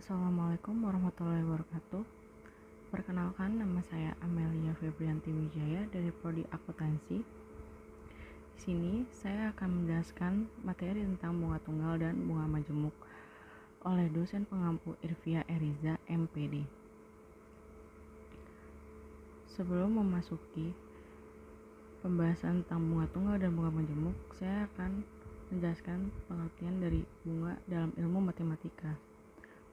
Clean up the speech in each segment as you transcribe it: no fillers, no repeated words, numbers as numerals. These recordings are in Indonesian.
Assalamualaikum warahmatullahi wabarakatuh. Perkenalkan, nama saya Amelia Febrianti Wijaya dari Prodi Akuntansi. Di sini saya akan menjelaskan materi tentang bunga tunggal dan bunga majemuk oleh dosen pengampu Irvia Eriza, MPD. Sebelum memasuki pembahasan tentang bunga tunggal dan bunga majemuk, saya akan menjelaskan pengertian dari bunga dalam ilmu matematika.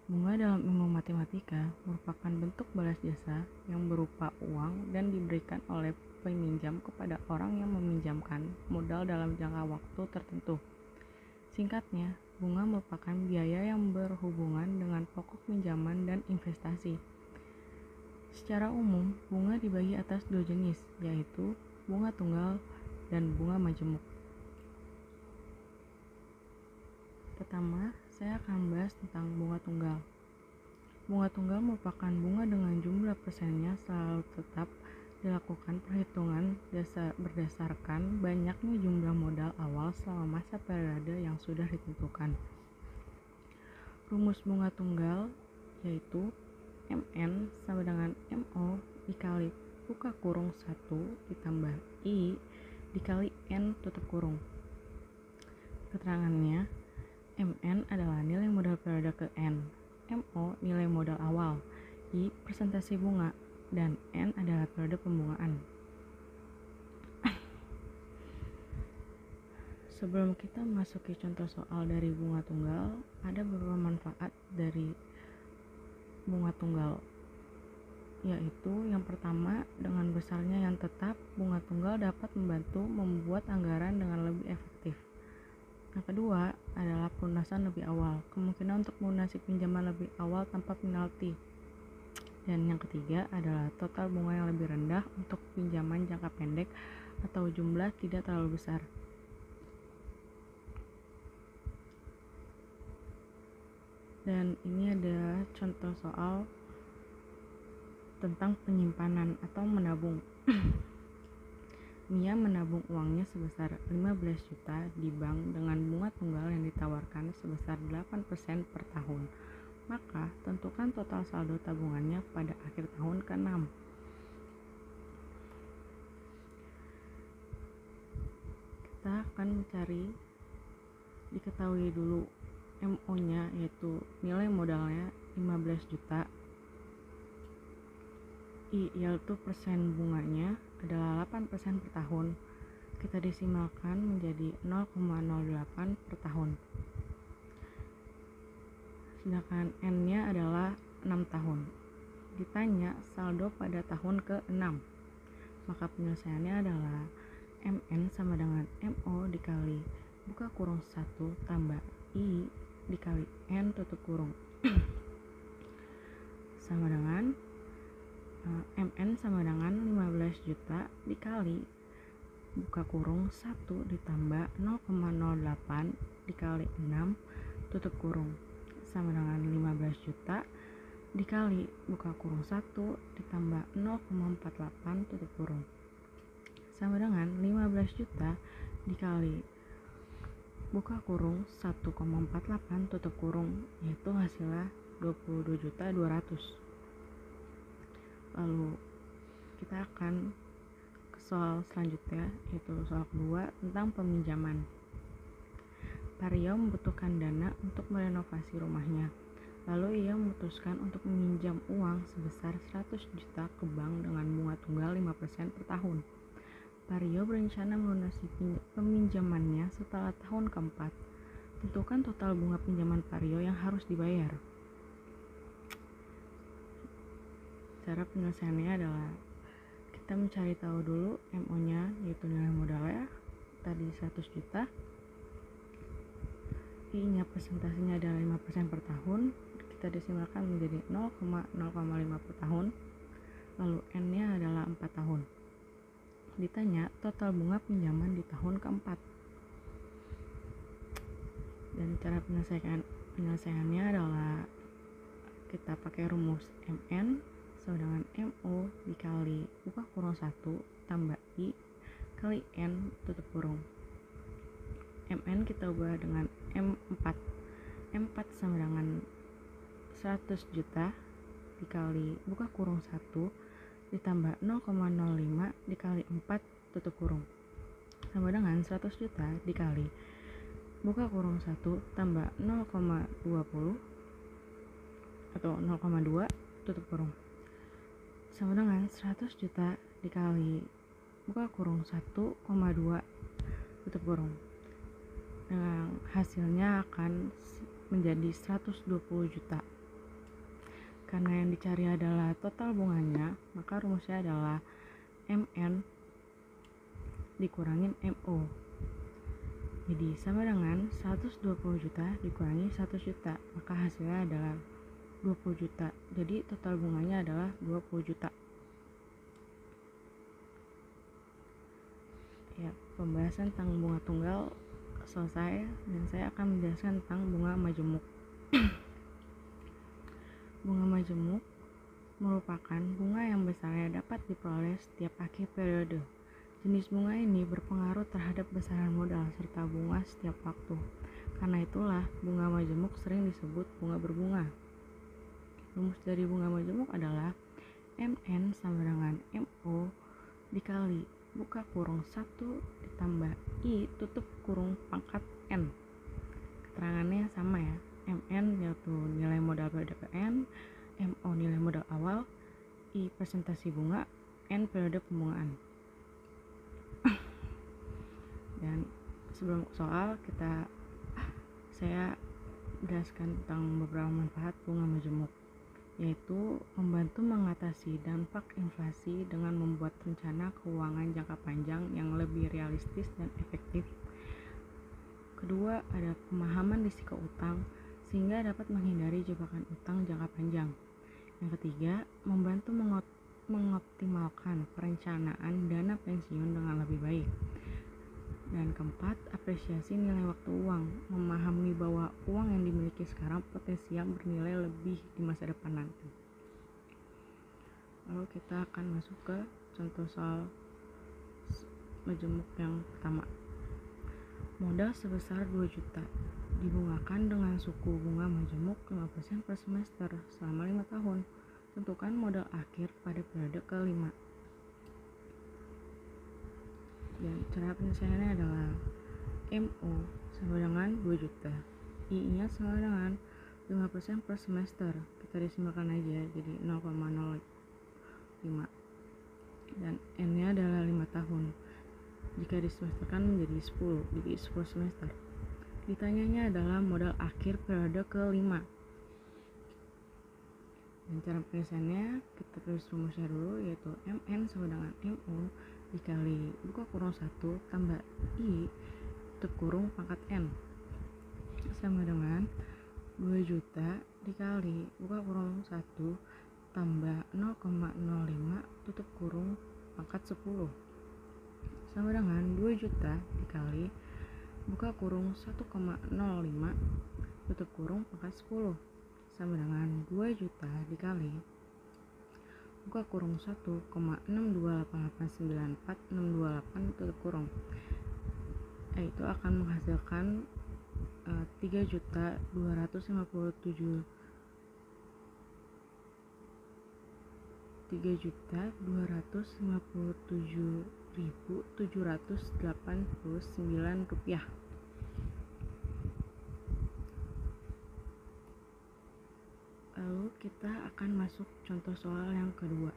Bunga dalam ilmu matematika merupakan bentuk balas jasa yang berupa uang dan diberikan oleh peminjam kepada orang yang meminjamkan modal dalam jangka waktu tertentu. Singkatnya, bunga merupakan biaya yang berhubungan dengan pokok pinjaman dan investasi. Secara umum, bunga dibagi atas dua jenis, yaitu bunga tunggal dan bunga majemuk. Pertama, saya akan membahas tentang bunga tunggal. Bunga tunggal merupakan bunga dengan jumlah persennya selalu tetap dilakukan perhitungan berdasarkan banyaknya jumlah modal awal selama masa periode yang sudah ditentukan. Rumus bunga tunggal yaitu MN sama dengan MO dikali buka kurung 1 ditambah I dikali N tutup kurung. Keterangannya, MN adalah nilai modal periode ke N, MO nilai modal awal, I persentase bunga, dan N adalah periode pembungaan. Sebelum kita masuki contoh soal dari bunga tunggal, ada beberapa manfaat dari bunga tunggal, yaitu yang pertama, dengan besarnya yang tetap, bunga tunggal dapat membantu membuat anggaran dengan lebih efektif. Yang kedua adalah pelunasan lebih awal, kemungkinan untuk melunasi pinjaman lebih awal tanpa penalti. Dan yang ketiga adalah total bunga yang lebih rendah untuk pinjaman jangka pendek atau jumlah tidak terlalu besar. Dan ini ada contoh soal tentang penyimpanan atau menabung. Mia menabung uangnya sebesar 15 juta di bank dengan bunga tunggal yang ditawarkan sebesar 8% per tahun. Maka, tentukan total saldo tabungannya pada akhir tahun ke-6. Kita akan mencari, diketahui dulu MO-nya, yaitu nilai modalnya 15 juta. I yaitu persen bunganya adalah 8% per tahun. Kita desimalkan menjadi 0,08 per tahun. Sedangkan N-nya adalah 6 tahun. Ditanya saldo pada tahun ke-6. Maka penyelesaiannya adalah MN sama dengan MO dikali buka kurung 1 tambah I dikali N tutup kurung. Sama dengan MN sama dengan 15 juta dikali buka kurung 1 ditambah 0,08 dikali 6 tutup kurung sama dengan 15 juta dikali buka kurung 1 ditambah 0,48 tutup kurung sama dengan 15 juta dikali buka kurung 1,48 tutup kurung, yaitu hasilnya 22.200.000. Lalu kita akan ke soal selanjutnya, yaitu soal kedua tentang peminjaman. Paryo membutuhkan dana untuk merenovasi rumahnya. Lalu ia memutuskan untuk meminjam uang sebesar 100 juta ke bank dengan bunga tunggal 5% per tahun. Paryo berencana melunasi peminjamannya setelah tahun keempat. Tentukan total bunga pinjaman Paryo yang harus dibayar. Cara penyelesaiannya adalah kita mencari tahu dulu MO-nya, yaitu nilai modalnya tadi 100 juta. I-nya persentasenya adalah 5% per tahun. Kita desimalkan menjadi 0,05 per tahun. Lalu N-nya adalah 4 tahun. Ditanya total bunga pinjaman di tahun keempat. Dan cara penyelesaiannya adalah kita pakai rumus MN sama dengan MO dikali buka kurung 1 tambah I kali N tutup kurung. MN kita ubah dengan M4. M4 sama dengan 100 juta dikali buka kurung 1 ditambah 0,05 dikali 4 tutup kurung sama dengan 100 juta dikali buka kurung 1 tambah 0,20 atau 0,2 tutup kurung sama dengan 100 juta dikali buka kurung 1,2 tutup kurung. Dengan hasilnya akan menjadi 120 juta. Karena yang dicari adalah total bunganya, maka rumusnya adalah MN dikurangin MO. Jadi sama dengan 120 juta dikurangi 100 juta, maka hasilnya adalah 20 juta. Jadi total bunganya adalah 20 juta. Ya, pembahasan tentang bunga tunggal selesai dan saya akan menjelaskan tentang bunga majemuk. Bunga majemuk merupakan bunga yang besarnya dapat diperoleh setiap akhir periode. Jenis bunga ini berpengaruh terhadap besaran modal serta bunga setiap waktu. Karena itulah bunga majemuk sering disebut bunga berbunga. Rumus dari bunga majemuk adalah MN sama dengan MO dikali buka kurung 1 ditambah I tutup kurung pangkat N. Keterangannya sama ya. MN yaitu nilai modal periode N, MO nilai modal awal, I persentase bunga, N periode pembungaan. Dan sebelum soal saya jelaskan tentang beberapa manfaat bunga majemuk, yaitu membantu mengatasi dampak inflasi dengan membuat rencana keuangan jangka panjang yang lebih realistis dan efektif. Kedua, ada pemahaman risiko utang sehingga dapat menghindari jebakan utang jangka panjang. Yang ketiga, membantu mengoptimalkan perencanaan dana pensiun dengan lebih baik. Dan keempat, apresiasi nilai waktu uang, memahami bahwa uang yang dimiliki sekarang potensial bernilai lebih di masa depan nanti. Lalu kita akan masuk ke contoh soal majemuk yang pertama. Modal sebesar 2 juta dibungakan dengan suku bunga majemuk 5% per semester selama 5 tahun. Tentukan modal akhir pada periode ke-5. Dan cara penyelesaiannya adalah MO sama dengan 2 juta, I nya sama dengan 5% per semester, kita desimalkan aja jadi 0,05, dan N nya adalah 5 tahun, jika disemesterkan menjadi 10, jadi 10 semester. Ditanyanya adalah modal akhir periode ke-5. Dan cara penyelesaiannya kita tulis rumusnya dulu, yaitu MN sama dengan MO dikali buka kurung 1 tambah I tutup kurung pangkat N sama dengan 2 juta dikali buka kurung 1 tambah 0,05 tutup kurung pangkat 10 sama dengan 2 juta dikali buka kurung 1,05 tutup kurung pangkat 10 sama dengan 2 juta dikali buka kurung 1,628894,628 tutup kurung. Itu akan menghasilkan 3.257.789 rupiah. Lalu kita akan masuk contoh soal yang kedua.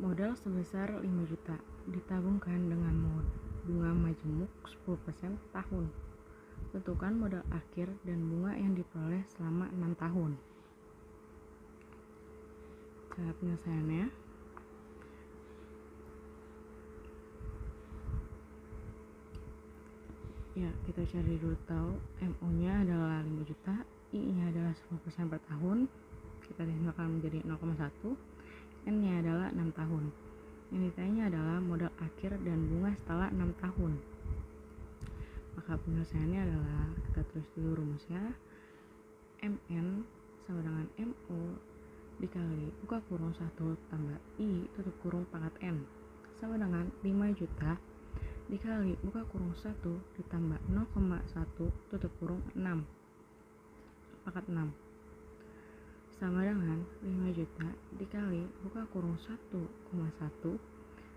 Modal sebesar 5 juta ditabungkan dengan bunga majemuk 10% tahun. Tentukan modal akhir dan bunga yang diperoleh selama 6 tahun. Cara penyelesaiannya, ya kita cari dulu tahu MO nya adalah 5 juta, I nya adalah 10% per tahun, kita desimalkan menjadi 0,1, N nya adalah 6 tahun. Yang ditanya adalah modal akhir dan bunga setelah 6 tahun. Maka penyelesaiannya adalah kita tulis dulu rumusnya, MN sama dengan MO dikali buka kurung 1 tambah I tutup kurung pangkat N sama dengan 5 juta dikali buka kurung 1 ditambah 0,1 tutup kurung 6 pangkat 6 sama dengan 5 juta dikali buka kurung 1,1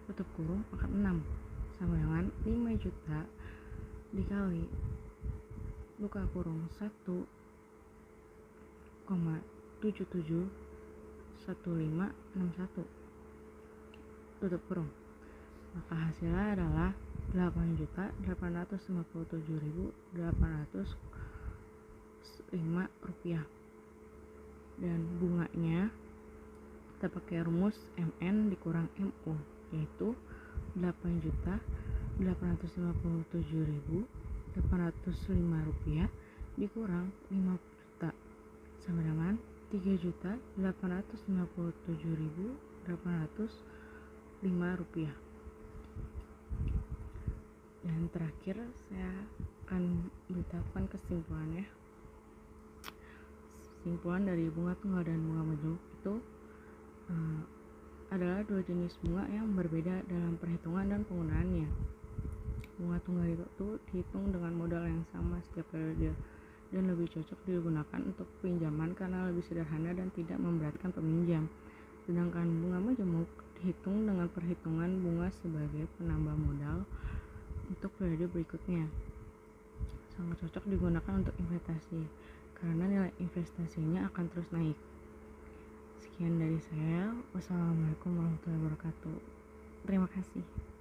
tutup kurung pangkat 6 sama dengan 5 juta dikali buka kurung 1,771561 tutup kurung, maka hasilnya adalah 8.857.805 rupiah. Dan bunganya kita pakai rumus MN dikurang MU, yaitu 8.857.805 rupiah dikurang 50 juta sama dengan 3.857.805 rupiah. Dan terakhir saya akan beritahukan kesimpulannya. Kesimpulan dari bunga tunggal dan bunga majemuk itu adalah dua jenis bunga yang berbeda dalam perhitungan dan penggunaannya. Bunga tunggal itu dihitung dengan modal yang sama setiap periode dan lebih cocok digunakan untuk pinjaman karena lebih sederhana dan tidak memberatkan peminjam. Sedangkan bunga majemuk dihitung dengan perhitungan bunga sebagai penambah modal untuk periode berikutnya. Sangat cocok digunakan untuk investasi karena nilai investasinya akan terus naik. Sekian dari saya. Wassalamualaikum warahmatullahi wabarakatuh. Terima kasih.